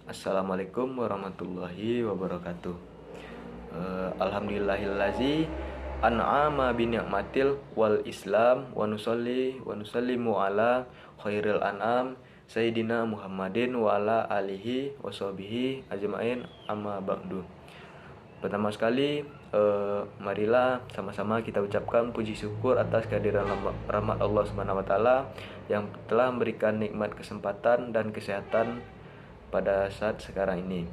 Assalamualaikum warahmatullahi wabarakatuh. Alhamdulillahillazi an'ama bi ni'matil wal islam wa nusallimu ala khairil an'am Sayyidina Muhammadin wa ala alihi wa sahbihi ajma'in amma ba'du. Pertama sekali, marilah sama-sama kita ucapkan puji syukur atas kehadiran rahmat Allah Subhanahu wa taala yang telah memberikan nikmat kesempatan dan kesehatan pada saat sekarang ini.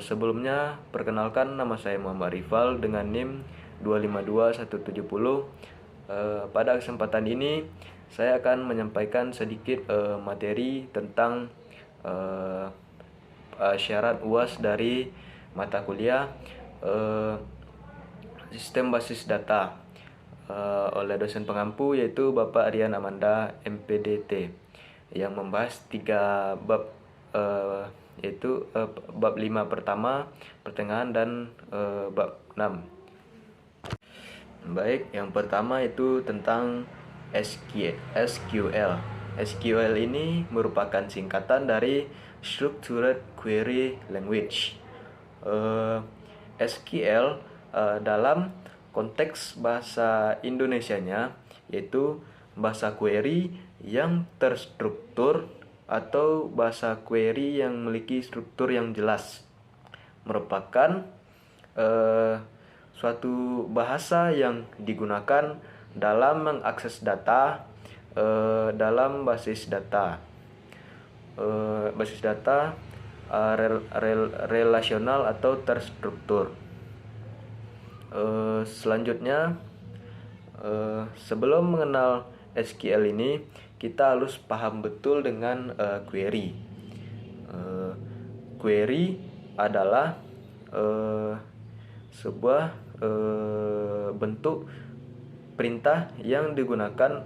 Sebelumnya, perkenalkan, nama saya Muhammad Rifal dengan NIM 252170. Pada kesempatan ini saya akan menyampaikan sedikit materi tentang syarat UAS dari mata kuliah sistem basis data oleh dosen pengampu, yaitu Bapak Rian Amanda MPDT, yang membahas 3 bab, yaitu bab 5 pertama, pertengahan, dan bab 6. Baik, yang pertama itu tentang SQL. SQL ini merupakan singkatan dari Structured Query Language. SQL dalam konteks bahasa Indonesianya yaitu bahasa query yang terstruktur atau bahasa query yang memiliki struktur yang jelas, merupakan suatu bahasa yang digunakan dalam mengakses data dalam basis data relasional atau terstruktur. Selanjutnya, sebelum mengenal SQL ini, kita harus paham betul dengan query. Query adalah sebuah bentuk perintah yang digunakan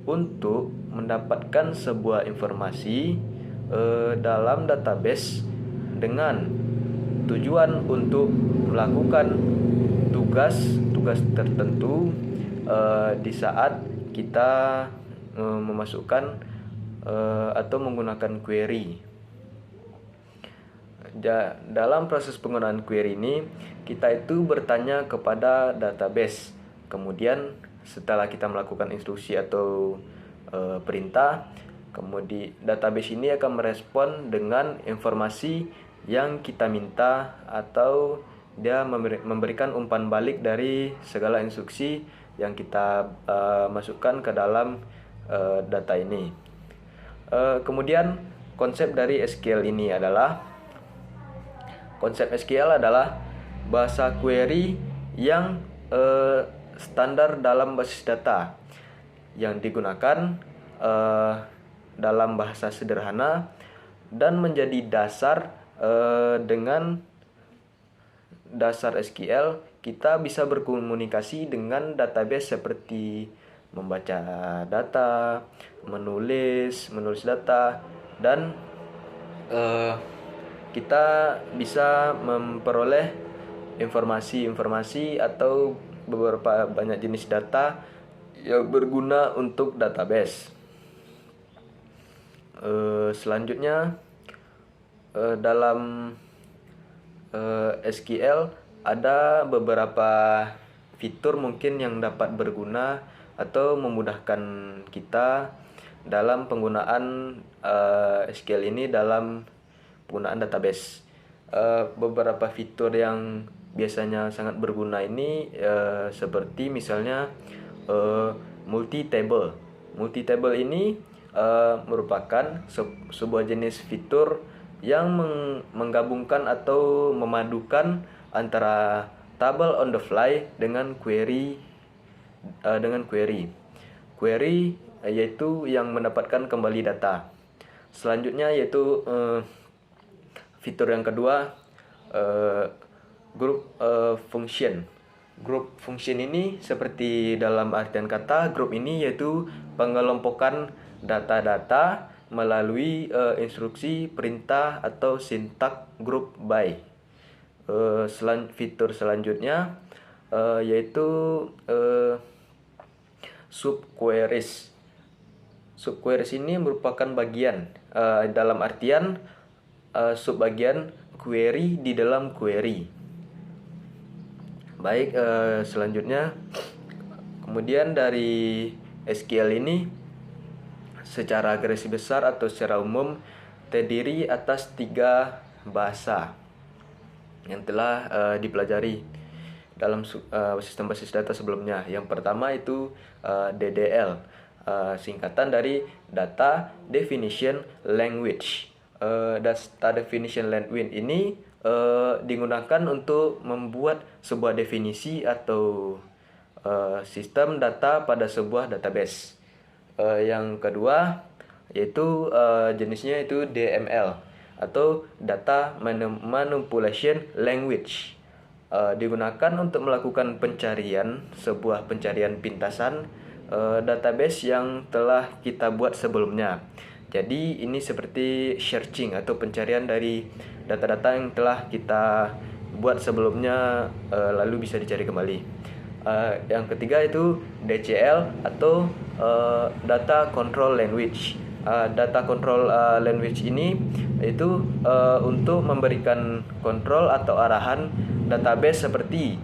untuk mendapatkan sebuah informasi dalam database dengan tujuan untuk melakukan tugas tertentu di saat kita memasukkan atau menggunakan query. Dalam proses penggunaan query ini, kita itu bertanya kepada database. Kemudian setelah kita melakukan instruksi atau perintah, kemudian database ini akan merespon dengan informasi yang kita minta, atau dia memberikan umpan balik dari segala instruksi yang kita masukkan ke dalam data ini. Kemudian konsep dari SQL ini adalah bahasa query yang standar dalam basis data yang digunakan dalam bahasa sederhana dan menjadi dasar. Dengan dasar SQL, kita bisa berkomunikasi dengan database seperti membaca data, menulis data, dan kita bisa memperoleh informasi atau beberapa banyak jenis data yang berguna untuk database. Selanjutnya, dalam SQL ada beberapa fitur mungkin yang dapat berguna atau memudahkan kita dalam penggunaan SQL ini dalam penggunaan database. Beberapa fitur yang biasanya sangat berguna ini seperti misalnya multi-table. Multi-table ini merupakan sebuah jenis fitur yang menggabungkan atau memadukan antara table on the fly dengan query. Query yaitu yang mendapatkan kembali data. Selanjutnya yaitu fitur yang kedua, group function. Group function ini seperti dalam artian kata, group ini yaitu pengelompokan data-data melalui instruksi, perintah, atau sintak group by. Fitur selanjutnya yaitu subqueries. Subqueries ini merupakan bagian dalam artian subbagian query di dalam query. Baik, selanjutnya kemudian dari SQL ini secara garis besar atau secara umum terdiri atas 3 bahasa yang telah dipelajari dalam sistem basis data sebelumnya. Yang pertama itu DDL, singkatan dari Data Definition Language. Data Definition Language ini digunakan untuk membuat sebuah definisi atau sistem data pada sebuah database. Yang kedua yaitu jenisnya itu DML atau Data Manipulation Language, digunakan untuk melakukan pencarian, sebuah pencarian pintasan database yang telah kita buat sebelumnya. Jadi ini seperti searching atau pencarian dari data-data yang telah kita buat sebelumnya, lalu bisa dicari kembali. Yang ketiga itu DCL atau Data Control Language. Data Control Language ini itu untuk memberikan kontrol atau arahan database seperti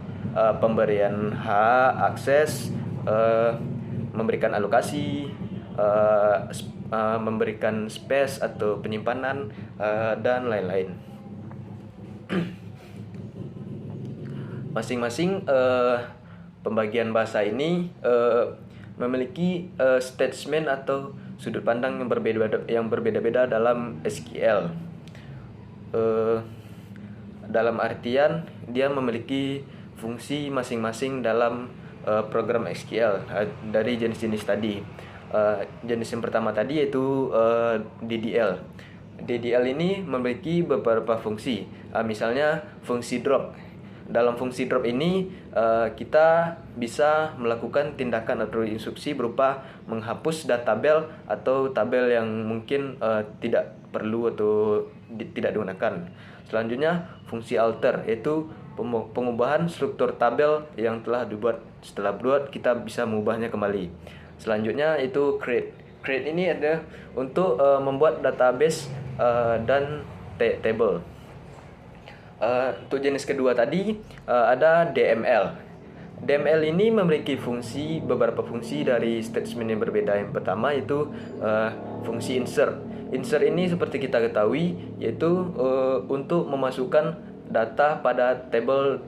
pemberian hak akses, memberikan alokasi, memberikan space atau penyimpanan, dan lain-lain. Masing-masing pembagian bahasa ini memiliki statement atau sudut pandang yang berbeda-beda dalam SQL. Dalam artian dia memiliki fungsi masing-masing dalam program SQL dari jenis-jenis tadi. Jenis yang pertama tadi yaitu DDL. DDL ini memiliki beberapa fungsi. Misalnya fungsi drop. Dalam fungsi drop ini kita bisa melakukan tindakan atau instruksi berupa menghapus tabel atau tabel yang mungkin tidak perlu atau tidak digunakan. Selanjutnya fungsi alter, yaitu pengubahan struktur tabel yang telah dibuat. Setelah buat kita bisa mengubahnya kembali. Selanjutnya itu create. Create ini ada untuk membuat database dan table. Untuk jenis kedua tadi ada DML. DML ini memiliki beberapa fungsi dari statement yang berbeda. Yang pertama itu fungsi insert. Insert ini seperti kita ketahui yaitu untuk memasukkan data pada table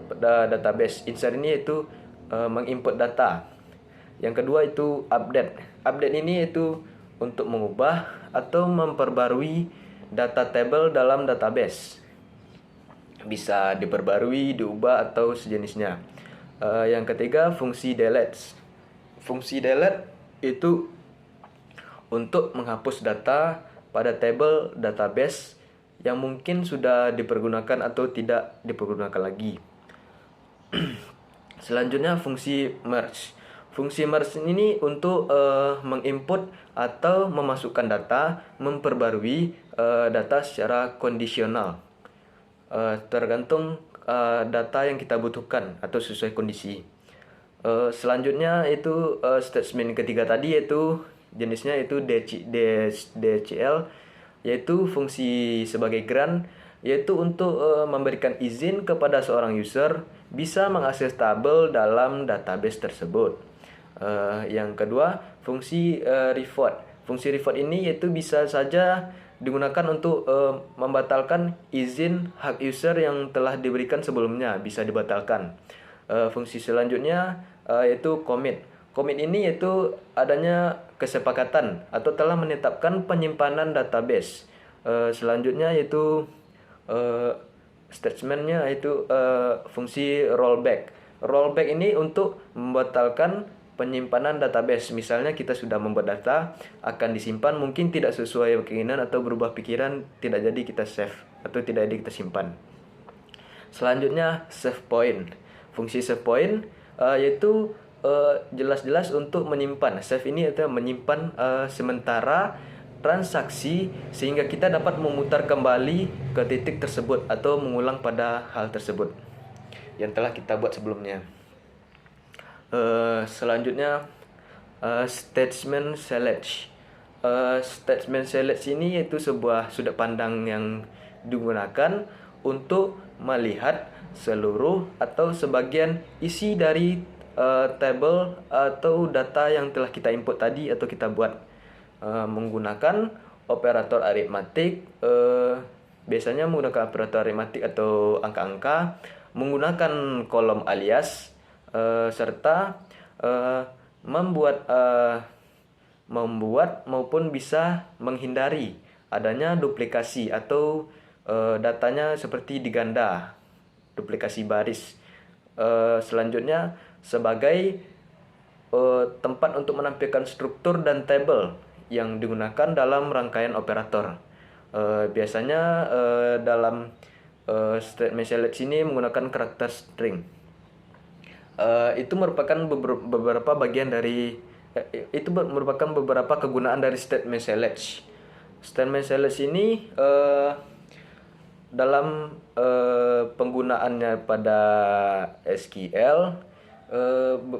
database. Insert ini yaitu menginput data. Yang kedua itu update. Update ini yaitu untuk mengubah atau memperbarui data table dalam database. Bisa diperbarui, diubah atau sejenisnya. Yang ketiga fungsi delete. Fungsi delete itu untuk menghapus data pada table database yang mungkin sudah dipergunakan atau tidak dipergunakan lagi. Selanjutnya fungsi merge. Fungsi merge ini untuk menginput atau memasukkan data, memperbarui data secara kondisional. Tergantung data yang kita butuhkan atau sesuai kondisi. Selanjutnya itu statement ketiga tadi yaitu jenisnya itu DCL, yaitu fungsi sebagai grant, yaitu untuk memberikan izin kepada seorang user bisa mengakses tabel dalam database tersebut. Yang kedua fungsi revert. Fungsi revert ini yaitu bisa saja digunakan untuk membatalkan izin hak user yang telah diberikan sebelumnya, bisa dibatalkan. Fungsi selanjutnya yaitu commit. Commit ini yaitu adanya kesepakatan atau telah menetapkan penyimpanan database. Selanjutnya yaitu statementnya yaitu fungsi rollback. Rollback ini untuk membatalkan penyimpanan database. Misalnya kita sudah membuat data akan disimpan, mungkin tidak sesuai keinginan atau berubah pikiran, tidak jadi kita save atau tidak jadi kita simpan. Selanjutnya save point. Fungsi save point yaitu jelas-jelas untuk menyimpan. Save ini itu menyimpan sementara transaksi sehingga kita dapat memutar kembali ke titik tersebut atau mengulang pada hal tersebut yang telah kita buat sebelumnya. Selanjutnya statement select. Statement select ini yaitu sebuah sudut pandang yang digunakan untuk melihat seluruh atau sebagian isi dari table atau data yang telah kita input tadi atau kita buat menggunakan operator aritmatik. Biasanya menggunakan operator aritmatik atau angka-angka, menggunakan kolom alias, serta membuat maupun bisa menghindari adanya duplikasi atau datanya seperti diganda, duplikasi baris. Selanjutnya sebagai tempat untuk menampilkan struktur dan tabel yang digunakan dalam rangkaian operator. Biasanya dalam statement select ini menggunakan karakter string. Itu merupakan beberapa bagian dari itu merupakan beberapa kegunaan dari statement select. Statement select ini dalam penggunaannya pada SQL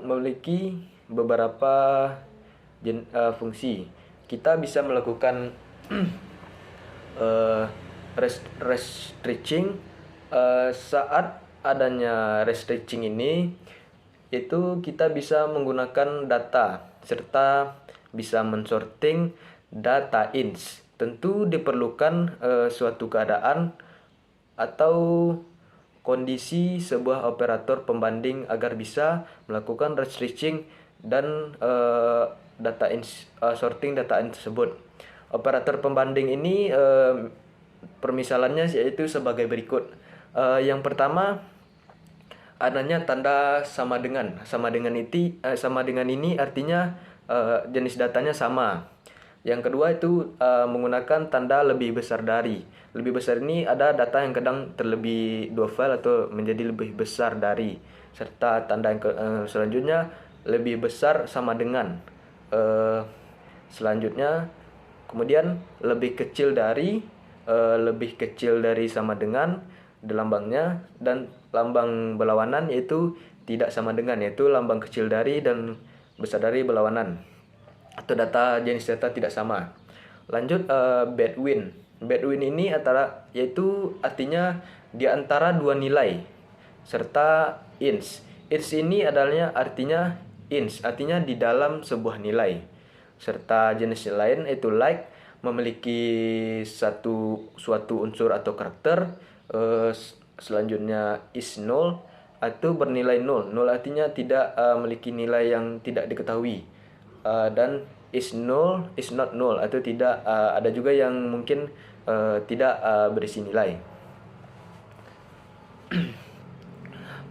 memiliki beberapa fungsi. Kita bisa melakukan restriction. Saat adanya restriction ini, itu kita bisa menggunakan data serta bisa mensorting data ins. Tentu diperlukan suatu keadaan atau kondisi sebuah operator pembanding agar bisa melakukan restriction dan sorting data ins tersebut. Operator pembanding ini permisalannya yaitu sebagai berikut. Yang pertama, adanya tanda sama dengan. Sama dengan ini artinya jenis datanya sama. Yang kedua itu menggunakan tanda lebih besar dari. Lebih besar ini ada data yang kadang terlebih 2 file atau menjadi lebih besar dari. Serta tanda yang selanjutnya lebih besar sama dengan. Selanjutnya kemudian lebih kecil dari sama dengan lambangnya, dan lambang berlawanan yaitu tidak sama dengan, yaitu lambang kecil dari dan besar dari berlawanan atau data jenis data tidak sama. Lanjut between. Between ini yaitu artinya di antara dua nilai, serta ins. Ins ini artinya ins, artinya di dalam sebuah nilai. Serta jenis lain yaitu like, memiliki suatu unsur atau karakter. Selanjutnya is null atau bernilai nol. Nol artinya tidak memiliki nilai yang tidak diketahui. Dan is null, is not null atau tidak. Ada juga yang mungkin tidak berisi nilai.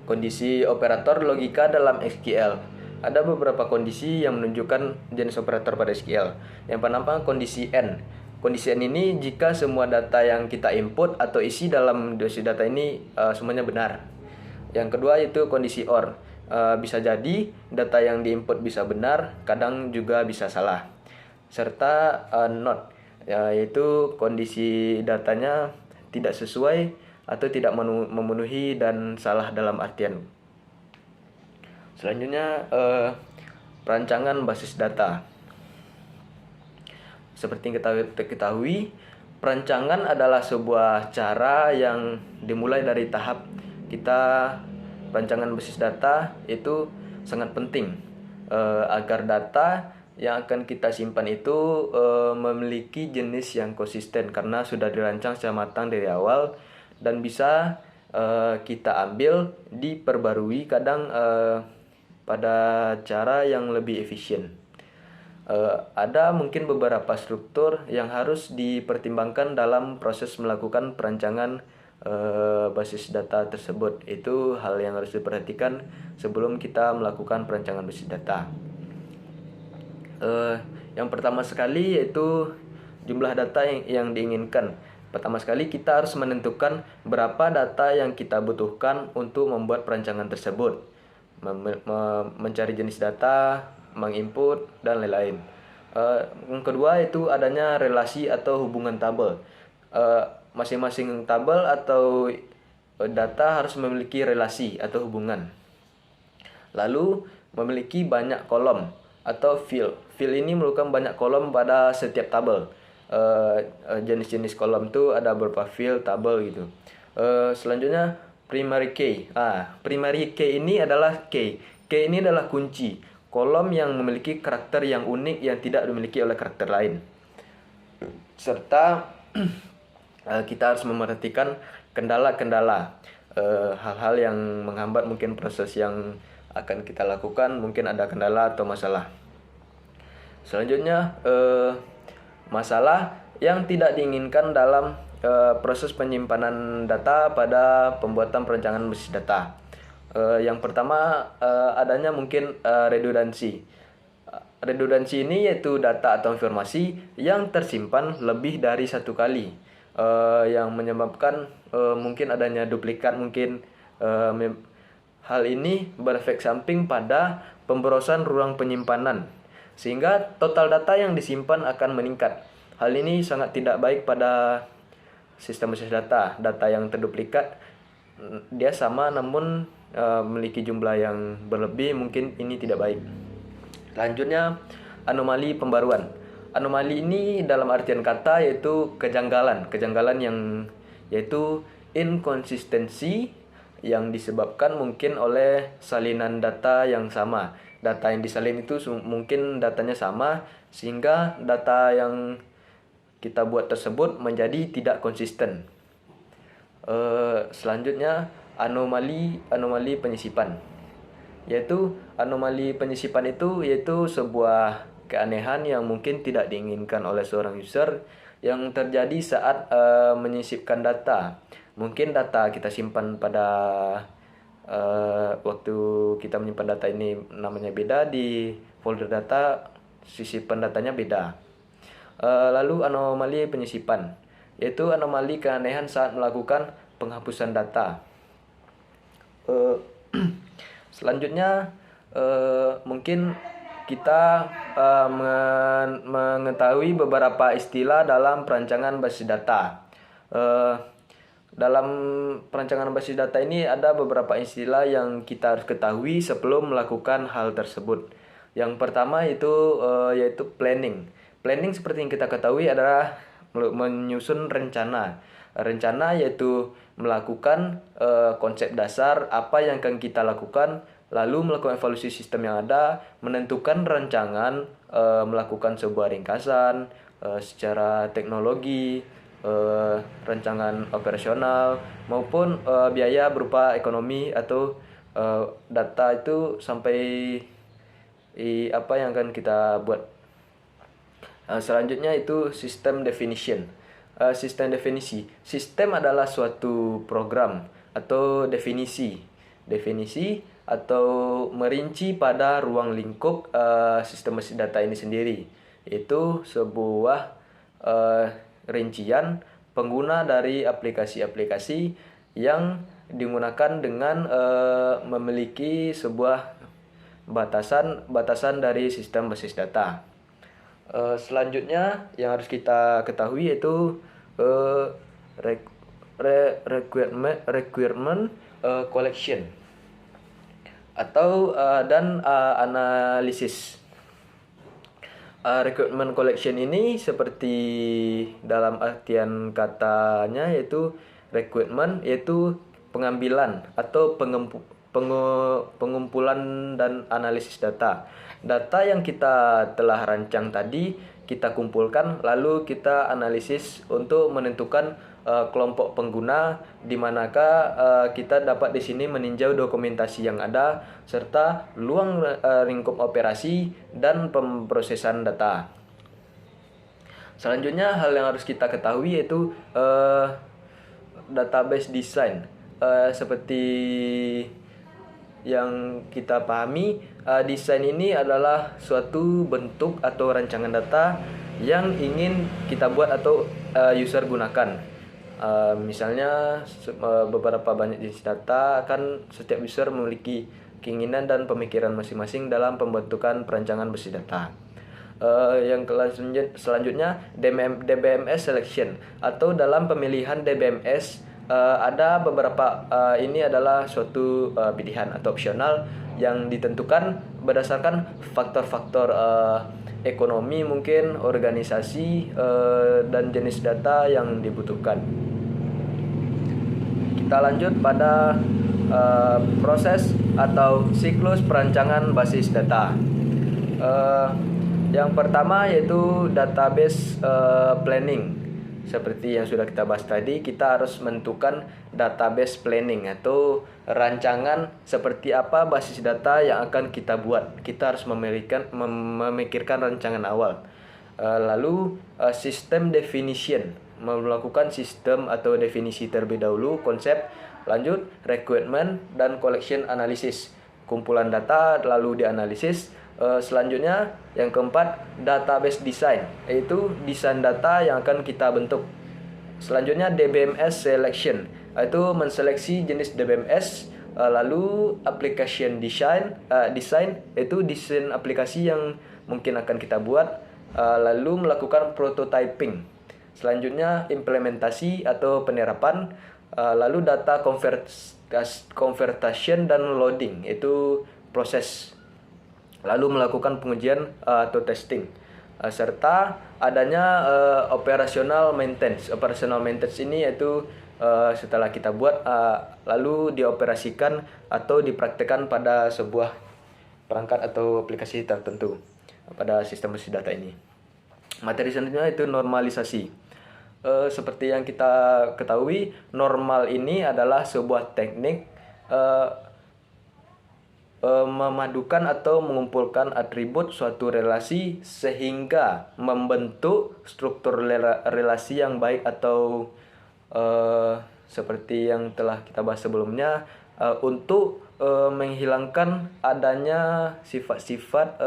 Kondisi operator logika dalam SQL. Ada beberapa kondisi yang menunjukkan jenis operator pada SQL. Yang pertama, kondisi N. Kondisi N ini jika semua data yang kita input atau isi dalam dosis data ini semuanya benar. Yang kedua itu kondisi OR. Bisa jadi data yang diinput bisa benar, kadang juga bisa salah. Serta not, yaitu kondisi datanya tidak sesuai atau tidak memenuhi dan salah dalam artian. Selanjutnya perancangan basis data. Seperti kita ketahui, perancangan adalah sebuah cara yang dimulai dari tahap kita perancangan basis data. Itu sangat penting agar data yang akan kita simpan itu memiliki jenis yang konsisten, karena sudah dirancang secara matang dari awal dan bisa kita ambil diperbarui kadang pada cara yang lebih efisien. Ada mungkin beberapa struktur yang harus dipertimbangkan dalam proses melakukan perancangan basis data tersebut. Itu hal yang harus diperhatikan sebelum kita melakukan perancangan basis data. Yang pertama sekali yaitu jumlah data yang diinginkan. Pertama sekali kita harus menentukan berapa data yang kita butuhkan untuk membuat perancangan tersebut. Mencari jenis data, menginput, dan lain-lain. Yang kedua itu adanya relasi atau hubungan tabel. Masing-masing tabel atau data harus memiliki relasi atau hubungan. Lalu memiliki banyak kolom atau field. Field ini merupakan banyak kolom pada setiap tabel. jenis-jenis kolom tuh ada berupa field, table gitu. Selanjutnya primary key. Primary key ini adalah key. Key ini adalah kunci, kolom yang memiliki karakter yang unik yang tidak dimiliki oleh karakter lain. Serta kita harus memperhatikan kendala-kendala, hal-hal yang menghambat mungkin proses yang akan kita lakukan, mungkin ada kendala atau masalah. Selanjutnya masalah yang tidak diinginkan dalam proses penyimpanan data pada pembuatan perencanaan basis data. Yang pertama adanya mungkin redundansi. Redundansi ini yaitu data atau informasi yang tersimpan lebih dari satu kali, yang menyebabkan mungkin adanya duplikat mungkin. Hal ini berefek samping pada pemborosan ruang penyimpanan, sehingga total data yang disimpan akan meningkat. Hal ini sangat tidak baik pada sistem basis data. Data yang terduplikat dia sama namun memiliki jumlah yang berlebih, mungkin ini tidak baik. Selanjutnya anomali pembaruan. Anomali ini dalam artian kata yaitu kejanggalan yang yaitu inkonsistensi yang disebabkan mungkin oleh salinan data yang sama. Data yang disalin itu mungkin datanya sama, sehingga data yang kita buat tersebut menjadi tidak konsisten. Selanjutnya anomali penyisipan. Yaitu anomali penyisipan itu yaitu sebuah keanehan yang mungkin tidak diinginkan oleh seorang user yang terjadi saat menyisipkan data. Mungkin data kita simpan pada waktu kita menyimpan data ini namanya beda, di folder data sisipan datanya beda. Lalu anomali penyisipan, yaitu anomali keanehan saat melakukan penghapusan data. Selanjutnya mungkin kita mengetahui beberapa istilah dalam perancangan basis data. Dalam perancangan basis data ini ada beberapa istilah yang kita harus ketahui sebelum melakukan hal tersebut. Yang pertama itu yaitu planning. Planning seperti yang kita ketahui adalah menyusun rencana. Rencana yaitu melakukan konsep dasar apa yang akan kita lakukan, lalu melakukan evaluasi sistem yang ada, menentukan rancangan, melakukan sebuah ringkasan secara teknologi, rancangan operasional maupun biaya berupa ekonomi atau data itu sampai apa yang akan kita buat. Selanjutnya itu sistem definition. Sistem definisi. Sistem adalah suatu program atau definisi atau merinci pada ruang lingkup sistem basis data ini sendiri. Itu sebuah rincian pengguna dari aplikasi-aplikasi yang digunakan dengan memiliki sebuah batasan dari sistem basis data. Selanjutnya yang harus kita ketahui yaitu requirement collection atau dan analisis. Requirement collection ini seperti dalam artian katanya yaitu requirement yaitu pengambilan atau pengumpulan dan analisis data. Data yang kita telah rancang tadi kita kumpulkan, lalu kita analisis untuk menentukan kelompok pengguna, di manakah kita dapat di sini meninjau dokumentasi yang ada serta ruang lingkup operasi dan pemrosesan data. Selanjutnya hal yang harus kita ketahui yaitu database design. Seperti yang kita pahami, desain ini adalah suatu bentuk atau rancangan data yang ingin kita buat atau user gunakan. Misalnya beberapa banyak jenis data, kan setiap user memiliki keinginan dan pemikiran masing-masing dalam pembentukan perancangan basis data. Yang selanjutnya DBMS selection atau dalam pemilihan DBMS ada beberapa ini adalah suatu pilihan atau opsional yang ditentukan berdasarkan faktor-faktor ekonomi mungkin, organisasi, dan jenis data yang dibutuhkan. Kita lanjut pada proses atau siklus perancangan basis data. Yang pertama yaitu database planning. Seperti yang sudah kita bahas tadi, kita harus menentukan database planning atau rancangan seperti apa basis data yang akan kita buat. Kita harus memikirkan rancangan awal. Lalu system definition, melakukan sistem atau definisi terlebih dahulu, konsep. Lanjut requirement dan collection analysis, kumpulan data lalu dianalisis. Selanjutnya yang keempat database design, yaitu desain data yang akan kita bentuk. Selanjutnya DBMS selection, yaitu menseleksi jenis DBMS. Lalu application design, yaitu desain aplikasi yang mungkin akan kita buat. Lalu melakukan prototyping. Selanjutnya implementasi atau penerapan. Lalu data conversion dan loading, yaitu proses. Lalu melakukan pengujian atau testing, serta adanya operational maintenance. Operational maintenance ini yaitu setelah kita buat lalu dioperasikan atau dipraktikkan pada sebuah perangkat atau aplikasi tertentu pada sistem basis data ini. Materi selanjutnya itu normalisasi. Seperti yang kita ketahui, normal ini adalah sebuah teknik memadukan atau mengumpulkan atribut suatu relasi sehingga membentuk struktur relasi yang baik atau seperti yang telah kita bahas sebelumnya, untuk menghilangkan adanya sifat-sifat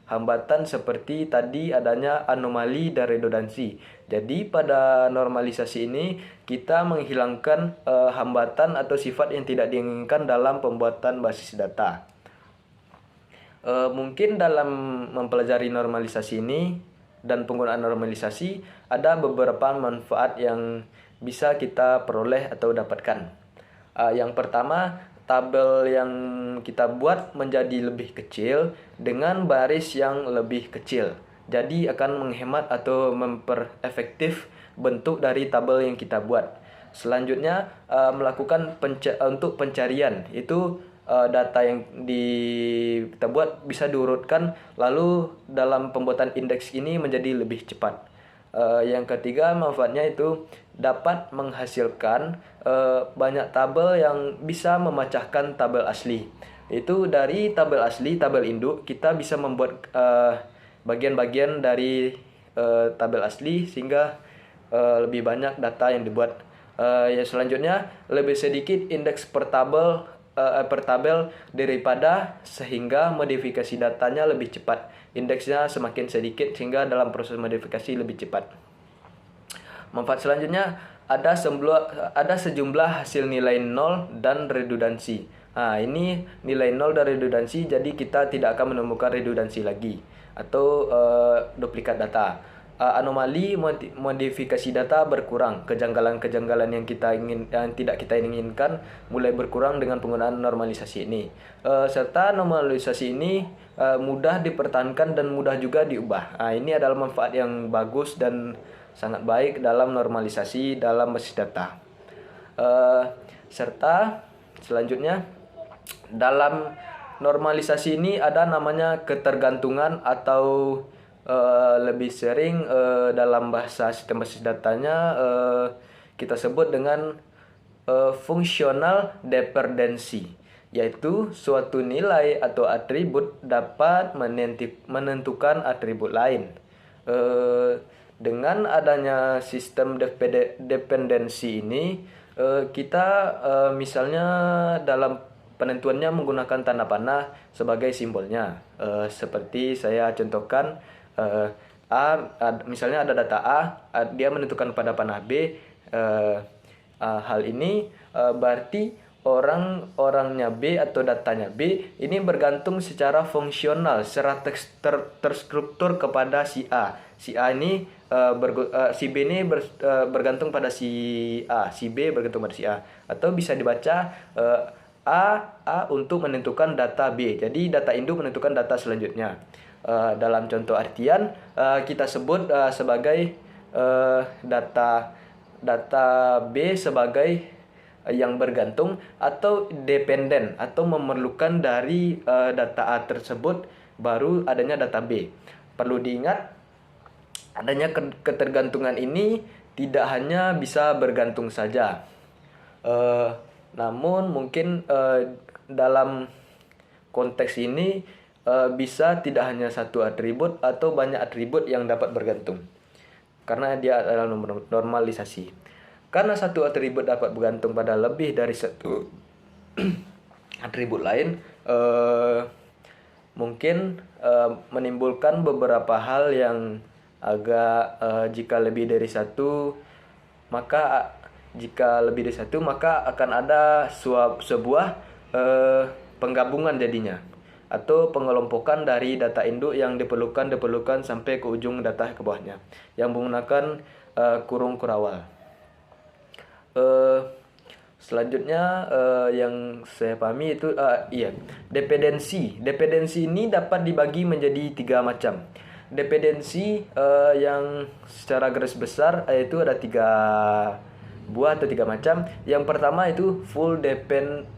hambatan seperti tadi adanya anomali dan redundansi. Jadi pada normalisasi ini kita menghilangkan hambatan atau sifat yang tidak diinginkan dalam pembuatan basis data. Mungkin dalam mempelajari normalisasi ini dan penggunaan normalisasi ada beberapa manfaat yang bisa kita peroleh atau dapatkan. Yang pertama, tabel yang kita buat menjadi lebih kecil dengan baris yang lebih kecil. Jadi akan menghemat atau memperefektif bentuk dari tabel yang kita buat. Selanjutnya melakukan untuk pencarian, itu data yang kita buat bisa diurutkan, lalu dalam pembuatan indeks ini menjadi lebih cepat. Yang ketiga manfaatnya itu dapat menghasilkan banyak tabel yang bisa memecahkan tabel asli. Itu dari tabel asli, tabel induk, kita bisa membuat bagian-bagian dari tabel asli sehingga lebih banyak data yang dibuat. Yang selanjutnya lebih sedikit indeks per tabel daripada, sehingga modifikasi datanya lebih cepat. Indeksnya semakin sedikit sehingga dalam proses modifikasi lebih cepat. Manfaat selanjutnya ada sejumlah hasil nilai 0 dan redundansi. Ini nilai 0 dan redundansi, jadi kita tidak akan menemukan redundansi lagi atau duplikat data. Anomali modifikasi data berkurang, kejanggalan-kejanggalan yang tidak kita inginkan mulai berkurang dengan penggunaan normalisasi ini. Serta normalisasi ini mudah dipertahankan dan mudah juga diubah. Ini adalah manfaat yang bagus dan sangat baik dalam normalisasi dalam basis data. Serta selanjutnya dalam normalisasi ini ada namanya ketergantungan atau lebih sering dalam bahasa sistem basis datanya kita sebut dengan functional dependency, yaitu suatu nilai atau atribut dapat menentukan atribut lain. Dengan adanya sistem dependensi ini, kita misalnya dalam penentuannya menggunakan tanda panah sebagai simbolnya. Seperti saya contohkan, misalnya ada data A, dia menentukan pada panah B. Hal ini berarti orangnya B atau datanya B ini bergantung secara fungsional, secara terstruktur kepada si A. Si A ini si B ini bergantung pada si A, si B bergantung pada si A. Atau bisa dibaca A untuk menentukan data B. Jadi data induk menentukan data selanjutnya. Dalam contoh artian kita sebut sebagai data B sebagai yang bergantung atau dependen atau memerlukan dari data A tersebut baru adanya data B. Perlu diingat adanya ketergantungan ini tidak hanya bisa bergantung saja. Namun mungkin dalam konteks ini bisa tidak hanya satu atribut atau banyak atribut yang dapat bergantung. Karena dia adalah normalisasi. Karena satu atribut dapat bergantung pada lebih dari satu atribut lain, mungkin menimbulkan beberapa hal yang agak jika lebih dari satu maka akan ada sebuah penggabungan jadinya atau pengelompokan dari data induk yang diperlukan sampai ke ujung data ke bawahnya yang menggunakan kurung kurawal. Selanjutnya yang saya pahami itu dependensi. Dependensi ini dapat dibagi menjadi 3 macam. Dependensi yang secara garis besar yaitu ada 3 buah atau 3 macam. Yang pertama itu full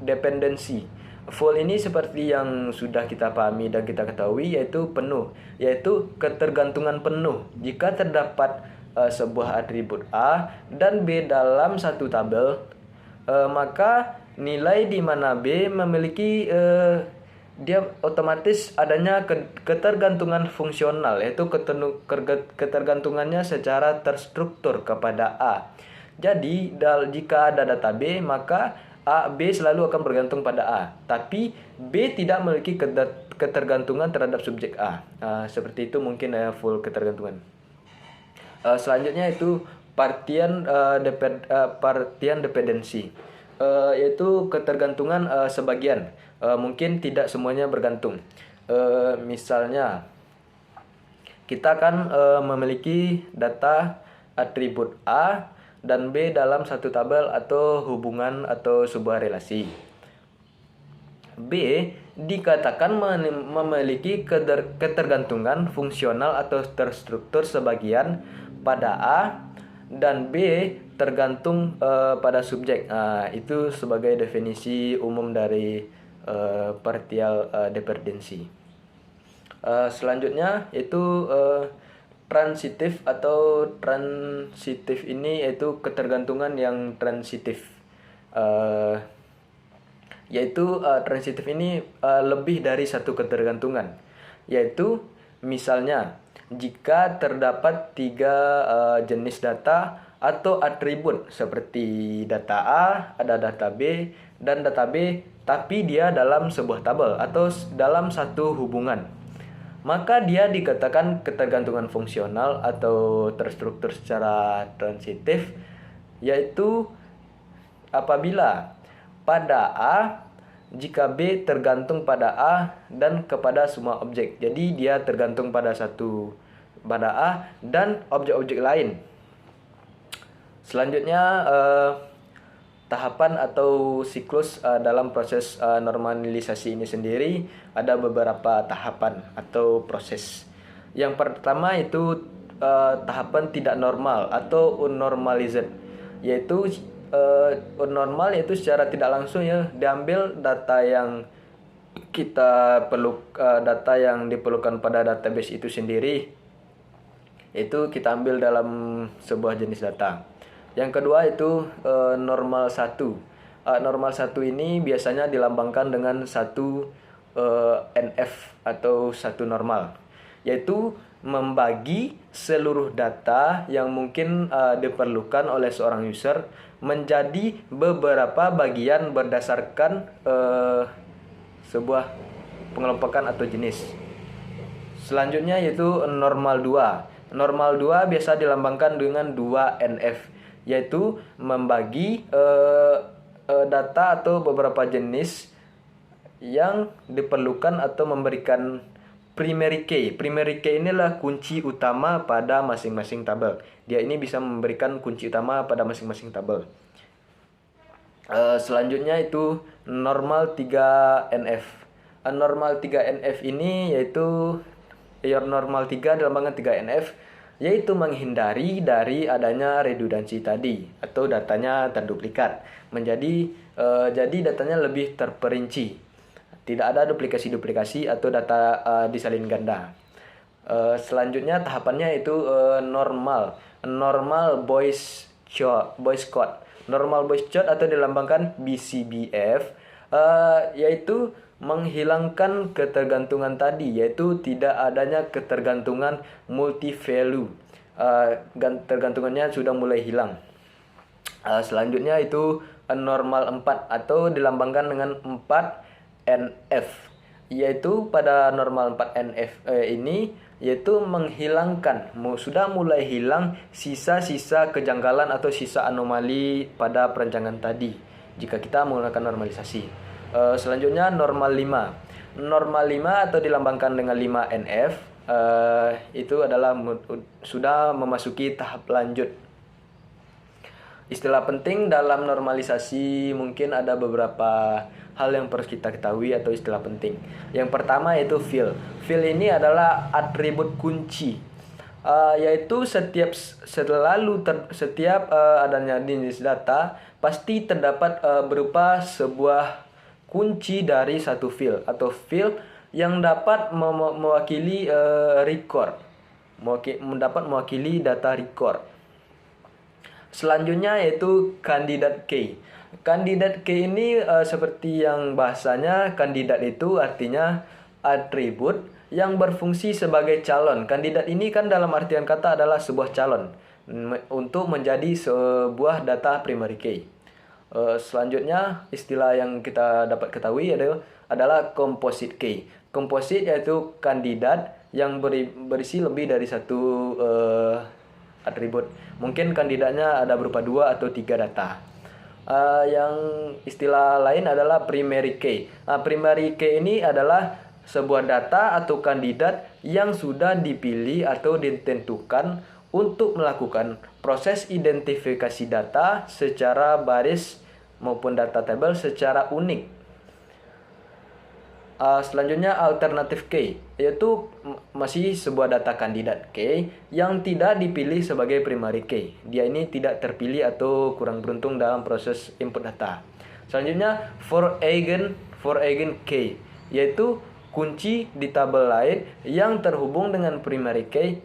dependency. Full ini seperti yang sudah kita pahami dan kita ketahui yaitu penuh, yaitu ketergantungan penuh. Jika terdapat sebuah atribut A dan B dalam satu tabel, maka nilai di mana B memiliki dia otomatis adanya ketergantungan fungsional, yaitu ketergantungannya secara terstruktur kepada A. Jadi jika ada data B, maka B selalu akan bergantung pada A. Tapi B tidak memiliki ketergantungan terhadap subjek A. Seperti itu mungkin full ketergantungan. Selanjutnya itu partian dependensi, yaitu ketergantungan sebagian. Mungkin tidak semuanya bergantung. Misalnya kita kan memiliki data atribut A dan B dalam satu tabel atau hubungan atau sebuah relasi. B dikatakan memiliki ketergantungan fungsional atau terstruktur sebagian pada A dan B tergantung pada subjek. Itu sebagai definisi umum dari partial dependency. Selanjutnya itu transitif atau transitif ini yaitu ketergantungan yang transitif. Transitif ini lebih dari satu ketergantungan, yaitu misalnya jika terdapat 3 jenis data atau atribut seperti data A, ada data B, dan data B tapi dia dalam sebuah tabel atau dalam satu hubungan, maka dia dikatakan ketergantungan fungsional atau terstruktur secara transitif, yaitu apabila pada A jika B tergantung pada A dan kepada semua objek. Jadi dia tergantung pada A dan objek-objek lain. Selanjutnya tahapan atau siklus dalam proses normalisasi ini sendiri ada beberapa tahapan atau proses. Yang pertama itu tahapan tidak normal atau unnormalized, yaitu normal yaitu secara tidak langsung diambil data yang data yang diperlukan pada database itu sendiri, itu kita ambil dalam sebuah jenis data. Yang kedua itu normal 1. Normal 1 ini biasanya dilambangkan dengan 1 NF atau 1 normal, yaitu membagi seluruh data yang mungkin diperlukan oleh seorang user menjadi beberapa bagian berdasarkan sebuah pengelompokan atau jenis. Selanjutnya yaitu normal 2. Normal 2 biasa dilambangkan dengan 2 NF, yaitu membagi data atau beberapa jenis yang diperlukan atau memberikan primary key. Primary key inilah kunci utama pada masing-masing tabel. Dia ini bisa memberikan kunci utama pada masing-masing tabel. Selanjutnya itu normal 3NF. Normal 3NF ini yaitu error normal 3 dilambangkan 3NF, yaitu menghindari dari adanya redundansi tadi atau datanya terduplikat. Jadi datanya lebih terperinci. Tidak ada duplikasi-duplikasi atau data disalin ganda. Selanjutnya tahapannya itu normal voice code. Normal voice code atau dilambangkan BCBF, yaitu menghilangkan ketergantungan tadi, yaitu tidak adanya ketergantungan multi value. Tergantungannya sudah mulai hilang. Selanjutnya itu normal 4 atau dilambangkan dengan 4NF, yaitu pada normal 4NF ini yaitu menghilangkan, sudah mulai hilang sisa-sisa kejanggalan atau sisa anomali pada perancangan tadi jika kita menggunakan normalisasi. Selanjutnya normal 5. Normal 5 atau dilambangkan dengan 5NF, itu adalah sudah memasuki tahap lanjut. Istilah penting dalam normalisasi mungkin ada beberapa hal yang perlu kita ketahui atau istilah penting. Yang pertama yaitu field. Field ini adalah atribut kunci, yaitu setiap adanya jenis data pasti terdapat berupa sebuah kunci dari satu field atau field yang dapat mewakili record, dapat mewakili data record. Selanjutnya yaitu kandidat key. Kandidat key ini seperti yang bahasanya, kandidat itu artinya atribut yang berfungsi sebagai calon. Kandidat ini kan dalam artian kata adalah sebuah calon untuk menjadi sebuah data primary key. Selanjutnya istilah yang kita dapat ketahui adalah composite key. Composite yaitu kandidat yang berisi lebih dari satu atribut. Mungkin kandidatnya ada berupa 2 atau 3 data. Yang istilah lain adalah primary key. Primary key ini adalah sebuah data atau kandidat yang sudah dipilih atau ditentukan untuk melakukan proses identifikasi data secara baris maupun data tabel secara unik. Selanjutnya alternative key, yaitu masih sebuah data kandidat key yang tidak dipilih sebagai primary key. Dia ini tidak terpilih atau kurang beruntung dalam proses input data. Selanjutnya for eigen key, yaitu kunci di tabel lain yang terhubung dengan primary key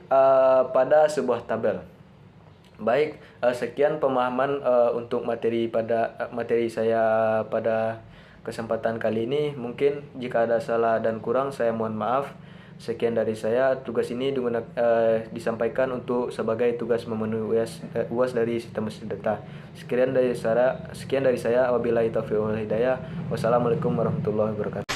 pada sebuah tabel. Baik, sekian pemahaman untuk materi saya pada kesempatan kali ini. Mungkin jika ada salah dan kurang saya mohon maaf. Sekian dari saya. Tugas ini disampaikan untuk sebagai tugas memenuhi UAS dari sistem data. Sekian dari saya. Wabillahi taufiq wal hidayah. Wassalamualaikum warahmatullahi wabarakatuh.